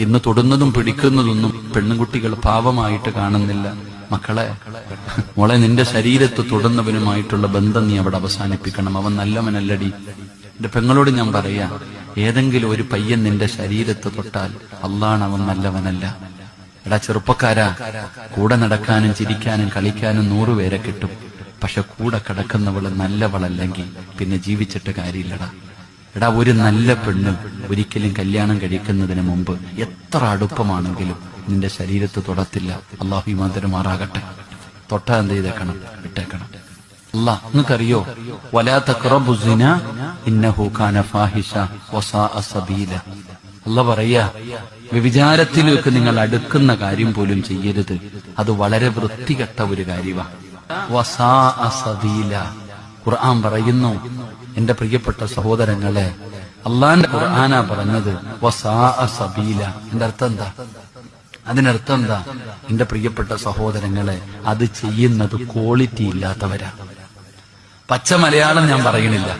ഇന്ന് തൊടുന്നതും പിടിക്കുന്നതൊന്നും പെണ്ണുകുട്ടികൾ പാവമായിട്ട് കാണുന്നില്ല. മക്കളെ, മോളെ, നിന്റെ ശരീരത്ത് തൊടുന്നവനുമായിട്ടുള്ള ബന്ധം നീ അവിടെ അവസാനിപ്പിക്കണം. അവൻ നല്ലവനല്ലടി. എന്റെ പെങ്ങളോട് ഞാൻ പറയാ, ഏതെങ്കിലും ഒരു പയ്യൻ നിന്റെ ശരീരത്ത് തൊട്ടാൽ അള്ളാണ് അവൻ നല്ലവനല്ല. എടാ ചെറുപ്പക്കാരാ, കൂടെ നടക്കാനും ചിരിക്കാനും കളിക്കാനും 100 പേരെ കിട്ടും. പക്ഷെ കൂടെ കിടക്കുന്നവള് നല്ലവളല്ലെങ്കിൽ പിന്നെ ജീവിച്ചിട്ട് കാര്യമില്ലടാ. എടാ, ഒരു നല്ല പെണ്ണ് ഒരിക്കലും കല്യാണം കഴിക്കുന്നതിന് മുമ്പ് എത്ര അടുപ്പമാണെങ്കിലും നിന്റെ ശരീരത്ത് തൊടത്തില്ല. അള്ളാഹു ഈമാൻ തരുമാറാകട്ടെ. തൊട്ടാ എന്ത് ചെയ്തേക്കണം? വിട്ടേക്കണം. അല്ലാ, നിങ്ങൾക്കറിയോ, വലാ തഖറബു സിന ഇന്നഹു കാന ഫാഹിഷ വസാഅ സബീല. അല്ലാഹ് പറയാ, വ്യഭിചാരത്തിലേക്ക് നിങ്ങൾ അടുക്കുന്ന കാര്യം പോലും ചെയ്യരുത്. അത് വളരെ വൃത്തികെട്ട ഒരു കാര്യമാണ്. വസാഅ സബീല. ഖുർആൻ പറയുന്നു, എന്റെ പ്രിയപ്പെട്ട സഹോദരങ്ങളെ, അള്ളാന്റെ ഖുർആനാ പറഞ്ഞത് വസാഅ സബീല. എന്റെ അർത്ഥം എന്താ? അതിനർത്ഥം എന്താ? എന്റെ പ്രിയപ്പെട്ട സഹോദരങ്ങളെ, അത് ചെയ്യുന്നത് ക്വാളിറ്റി ഇല്ലാത്തവരാ. പച്ച മലയാളം ഞാൻ പറയണില്ല.